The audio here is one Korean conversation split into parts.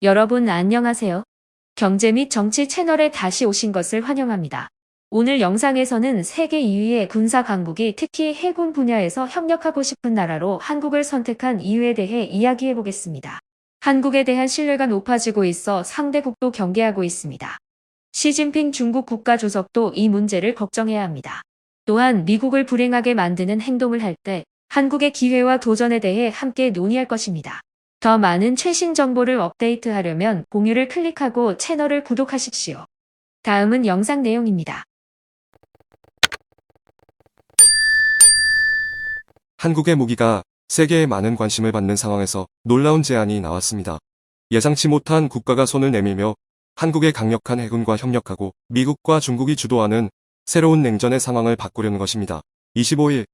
여러분 안녕하세요. 경제 및 정치 채널에 다시 오신 것을 환영합니다. 오늘 영상에서는 세계 2위의 군사 강국이 특히 해군 분야에서 협력하고 싶은 나라로 한국을 선택한 이유에 대해 이야기해 보겠습니다. 한국에 대한 신뢰가 높아지고 있어 상대국도 경계하고 있습니다. 시진핑 중국 국가주석도 이 문제를 걱정해야 합니다. 또한 미국을 불행하게 만드는 행동을 할 때 한국의 기회와 도전에 대해 함께 논의할 것입니다. 더 많은 최신 정보를 업데이트하려면 공유를 클릭하고 채널을 구독하십시오. 다음은 영상 내용입니다. 한국의 무기가 세계에 많은 관심을 받는 상황에서 놀라운 제안이 나왔습니다. 예상치 못한 국가가 손을 내밀며 한국의 강력한 해군과 협력하고 미국과 중국이 주도하는 새로운 냉전의 상황을 바꾸려는 것입니다. 25일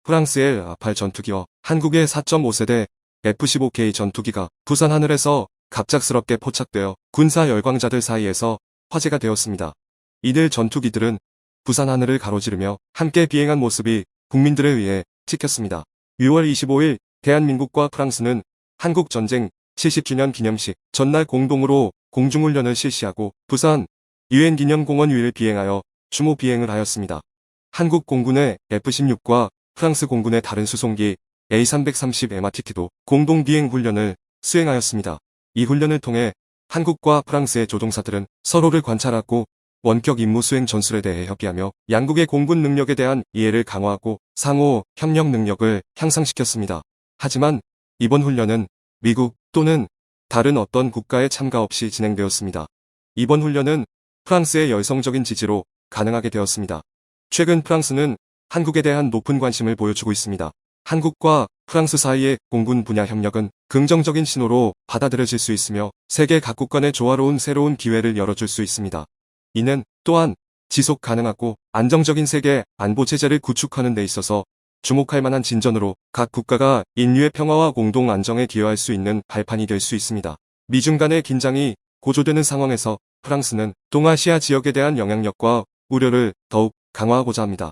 프랑스의 라팔 전투기와 한국의 4.5세대 F-15K 전투기가 부산 하늘에서 갑작스럽게 포착되어 군사 열광자들 사이에서 화제가 되었습니다. 이들 전투기들은 부산 하늘을 가로지르며 함께 비행한 모습이 국민들에 의해 찍혔습니다. 6월 25일 대한민국과 프랑스는 한국전쟁 70주년 기념식 전날 공동으로 공중훈련을 실시하고 부산 유엔기념공원 위를 비행하여 추모 비행을 하였습니다. 한국 공군의 F-16과 프랑스 공군의 다른 수송기 A330 MRTT도 공동 비행 훈련을 수행하였습니다. 이 훈련을 통해 한국과 프랑스의 조종사들은 서로를 관찰하고 원격 임무 수행 전술에 대해 협의하며 양국의 공군 능력에 대한 이해를 강화하고 상호 협력 능력을 향상시켰습니다. 하지만 이번 훈련은 미국 또는 다른 어떤 국가의 참가 없이 진행되었습니다. 이번 훈련은 프랑스의 열성적인 지지로 가능하게 되었습니다. 최근 프랑스는 한국에 대한 높은 관심을 보여주고 있습니다. 한국과 프랑스 사이의 공군 분야 협력은 긍정적인 신호로 받아들여질 수 있으며 세계 각국 간의 조화로운 새로운 기회를 열어줄 수 있습니다. 이는 또한 지속 가능하고 안정적인 세계 안보 체제를 구축하는 데 있어서 주목할 만한 진전으로 각 국가가 인류의 평화와 공동 안정에 기여할 수 있는 발판이 될 수 있습니다. 미중 간의 긴장이 고조되는 상황에서 프랑스는 동아시아 지역에 대한 영향력과 우려를 더욱 강화하고자 합니다.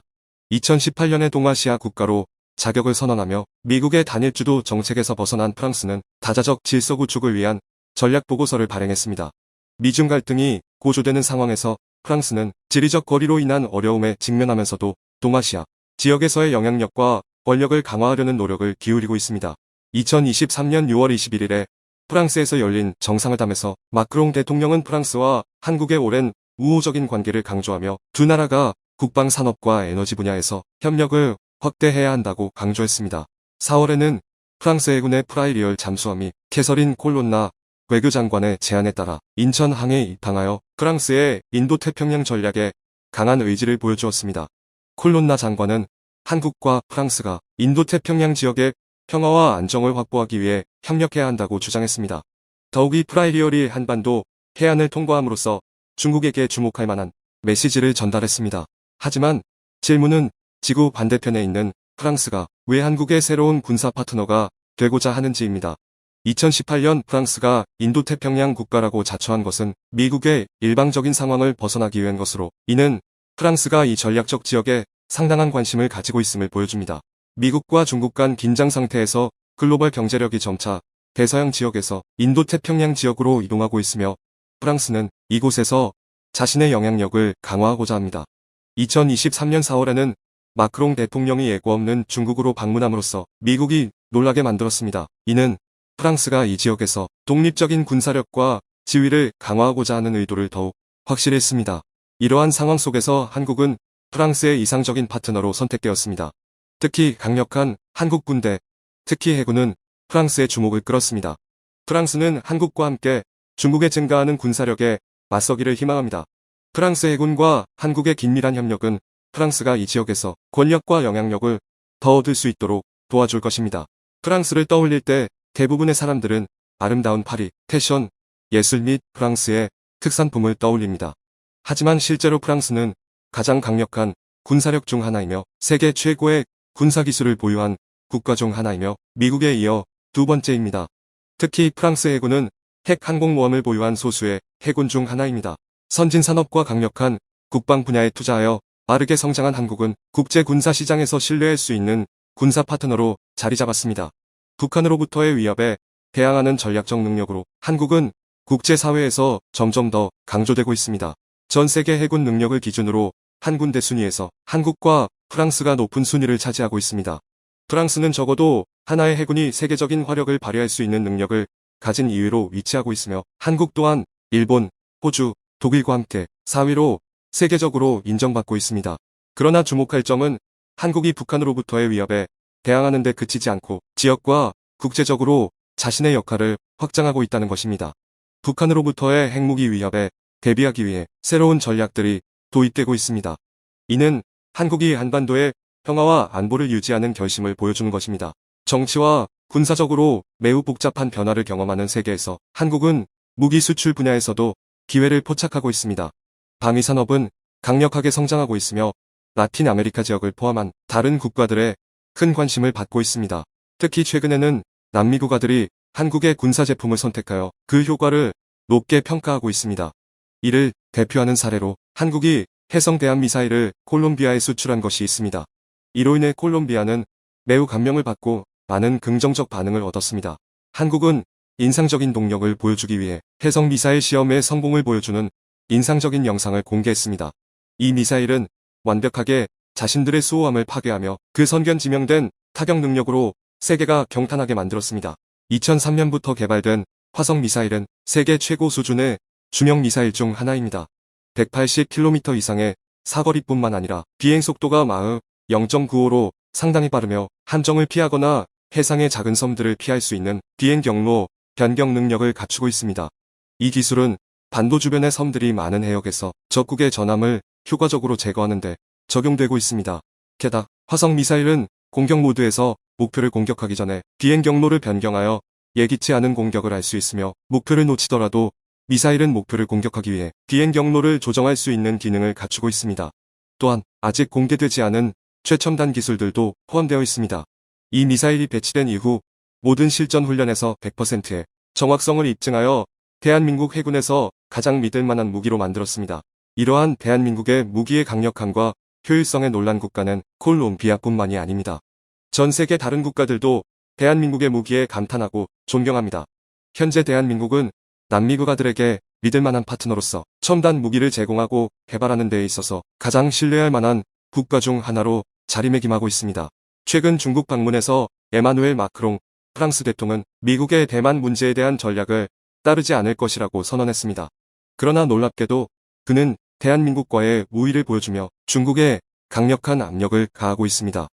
2018년에 동아시아 국가로 자격을 선언하며 미국의 단일주도 정책에서 벗어난 프랑스는 다자적 질서 구축을 위한 전략 보고서를 발행했습니다. 미중 갈등이 고조되는 상황에서 프랑스는 지리적 거리로 인한 어려움에 직면하면서도 동아시아 지역에서의 영향력과 권력을 강화하려는 노력을 기울이고 있습니다. 2023년 6월 21일에 프랑스에서 열린 정상회담에서 마크롱 대통령은 프랑스와 한국의 오랜 우호적인 관계를 강조하며 두 나라가 국방 산업과 에너지 분야에서 협력을 확대해야 한다고 강조했습니다. 4월에는 프랑스 해군의 프라이리얼 잠수함이 캐서린 콜론나 외교장관의 제안에 따라 인천 항에 입항하여 프랑스의 인도태평양 전략에 강한 의지를 보여주었습니다. 콜론나 장관은 한국과 프랑스가 인도태평양 지역의 평화와 안정을 확보하기 위해 협력해야 한다고 주장했습니다. 더욱이 프라이리얼이 한반도 해안을 통과함으로써 중국에게 주목할 만한 메시지를 전달했습니다. 하지만 질문은 지구 반대편에 있는 프랑스가 왜 한국의 새로운 군사 파트너가 되고자 하는지입니다. 2018년 프랑스가 인도태평양 국가라고 자처한 것은 미국의 일방적인 상황을 벗어나기 위한 것으로 이는 프랑스가 이 전략적 지역에 상당한 관심을 가지고 있음을 보여줍니다. 미국과 중국 간 긴장 상태에서 글로벌 경제력이 점차 대서양 지역에서 인도태평양 지역으로 이동하고 있으며 프랑스는 이곳에서 자신의 영향력을 강화하고자 합니다. 2023년 4월에는 마크롱 대통령이 예고 없는 중국으로 방문함으로써 미국이 놀라게 만들었습니다. 이는 프랑스가 이 지역에서 독립적인 군사력과 지위를 강화하고자 하는 의도를 더욱 확실했습니다. 이러한 상황 속에서 한국은 프랑스의 이상적인 파트너로 선택되었습니다. 특히 강력한 한국 군대, 특히 해군은 프랑스의 주목을 끌었습니다. 프랑스는 한국과 함께 중국의 증가하는 군사력에 맞서기를 희망합니다. 프랑스 해군과 한국의 긴밀한 협력은 프랑스가 이 지역에서 권력과 영향력을 더 얻을 수 있도록 도와줄 것입니다. 프랑스를 떠올릴 때 대부분의 사람들은 아름다운 파리, 패션, 예술 및 프랑스의 특산품을 떠올립니다. 하지만 실제로 프랑스는 가장 강력한 군사력 중 하나이며 세계 최고의 군사기술을 보유한 국가 중 하나이며 미국에 이어 두 번째입니다. 특히 프랑스 해군은 핵 항공모함을 보유한 소수의 해군 중 하나입니다. 선진산업과 강력한 국방 분야에 투자하여 빠르게 성장한 한국은 국제 군사 시장에서 신뢰할 수 있는 군사 파트너로 자리 잡았습니다. 북한으로부터의 위협에 대항하는 전략적 능력으로 한국은 국제사회에서 점점 더 강조되고 있습니다. 전 세계 해군 능력을 기준으로 한 군데 순위에서 한국과 프랑스가 높은 순위를 차지하고 있습니다. 프랑스는 적어도 하나의 해군이 세계적인 화력을 발휘할 수 있는 능력을 가진 2위로 위치하고 있으며 한국 또한 일본, 호주, 독일과 함께 4위로 세계적으로 인정받고 있습니다. 그러나 주목할 점은 한국이 북한으로부터의 위협에 대항하는 데 그치지 않고 지역과 국제적으로 자신의 역할을 확장하고 있다는 것입니다. 북한으로부터의 핵무기 위협에 대비하기 위해 새로운 전략들이 도입되고 있습니다. 이는 한국이 한반도의 평화와 안보를 유지하는 결심을 보여주는 것입니다. 정치와 군사적으로 매우 복잡한 변화를 경험하는 세계에서 한국은 무기 수출 분야에서도 기회를 포착하고 있습니다. 방위산업은 강력하게 성장하고 있으며 라틴 아메리카 지역을 포함한 다른 국가들의 큰 관심을 받고 있습니다. 특히 최근에는 남미 국가들이 한국의 군사 제품을 선택하여 그 효과를 높게 평가하고 있습니다. 이를 대표하는 사례로 한국이 해성 대함 미사일을 콜롬비아에 수출한 것이 있습니다. 이로 인해 콜롬비아는 매우 감명을 받고 많은 긍정적 반응을 얻었습니다. 한국은 인상적인 동력을 보여주기 위해 해성 미사일 시험의 성공을 보여주는 인상적인 영상을 공개했습니다. 이 미사일은 완벽하게 자신들의 수호함을 파괴하며 그 선견 지명된 타격 능력으로 세계가 경탄하게 만들었습니다. 2003년부터 개발된 화성 미사일은 세계 최고 수준의 주명 미사일 중 하나입니다. 180km 이상의 사거리뿐만 아니라 비행 속도가 마흐 0.95로 상당히 빠르며 함정을 피하거나 해상의 작은 섬들을 피할 수 있는 비행 경로 변경 능력을 갖추고 있습니다. 이 기술은 반도 주변의 섬들이 많은 해역에서 적국의 전함을 효과적으로 제거하는 데 적용되고 있습니다. 게다가 화성 미사일은 공격 모드에서 목표를 공격하기 전에 비행 경로를 변경하여 예기치 않은 공격을 할 수 있으며 목표를 놓치더라도 미사일은 목표를 공격하기 위해 비행 경로를 조정할 수 있는 기능을 갖추고 있습니다. 또한 아직 공개되지 않은 최첨단 기술들도 포함되어 있습니다. 이 미사일이 배치된 이후 모든 실전 훈련에서 100%의 정확성을 입증하여 대한민국 해군에서 가장 믿을 만한 무기로 만들었습니다. 이러한 대한민국의 무기의 강력함과 효율성에 놀란 국가는 콜롬비아뿐만이 아닙니다. 전 세계 다른 국가들도 대한민국의 무기에 감탄하고 존경합니다. 현재 대한민국은 남미 국가들에게 믿을 만한 파트너로서 첨단 무기를 제공하고 개발하는 데 있어서 가장 신뢰할 만한 국가 중 하나로 자리매김하고 있습니다. 최근 중국 방문에서 에마누엘 마크롱 프랑스 대통령은 미국의 대만 문제에 대한 전략을 따르지 않을 것이라고 선언했습니다. 그러나 놀랍게도 그는 대한민국과의 우위를 보여주며 중국에 강력한 압력을 가하고 있습니다.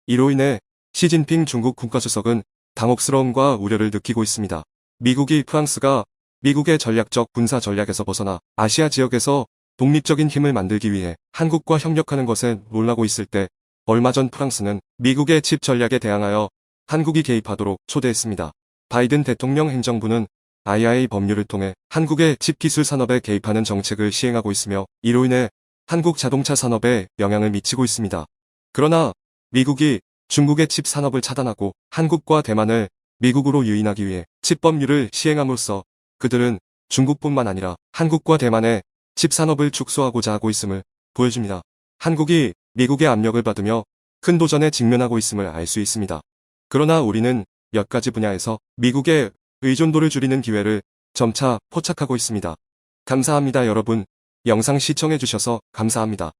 이로 인해 시진핑 중국 국가주석은 당혹스러움과 우려를 느끼고 있습니다. 미국이 프랑스가 미국의 전략적 군사 전략에서 벗어나 아시아 지역에서 독립적인 힘을 만들기 위해 한국과 협력하는 것에 놀라고 있을 때 얼마 전 프랑스는 미국의 칩 전략에 대항하여 한국이 개입하도록 초대했습니다. 바이든 대통령 행정부는 IRA 법률을 통해 한국의 칩 기술 산업에 개입하는 정책을 시행하고 있으며 이로 인해 한국 자동차 산업에 영향을 미치고 있습니다. 그러나 미국이 중국의 칩 산업을 차단하고 한국과 대만을 미국으로 유인하기 위해 칩 법률을 시행함으로써 그들은 중국뿐만 아니라 한국과 대만의 칩 산업을 축소하고자 하고 있음을 보여줍니다. 한국이 미국의 압력을 받으며 큰 도전에 직면하고 있음을 알 수 있습니다. 그러나 우리는 몇 가지 분야에서 미국의 의존도를 줄이는 기회를 점차 포착하고 있습니다. 감사합니다 여러분. 영상 시청해주셔서 감사합니다.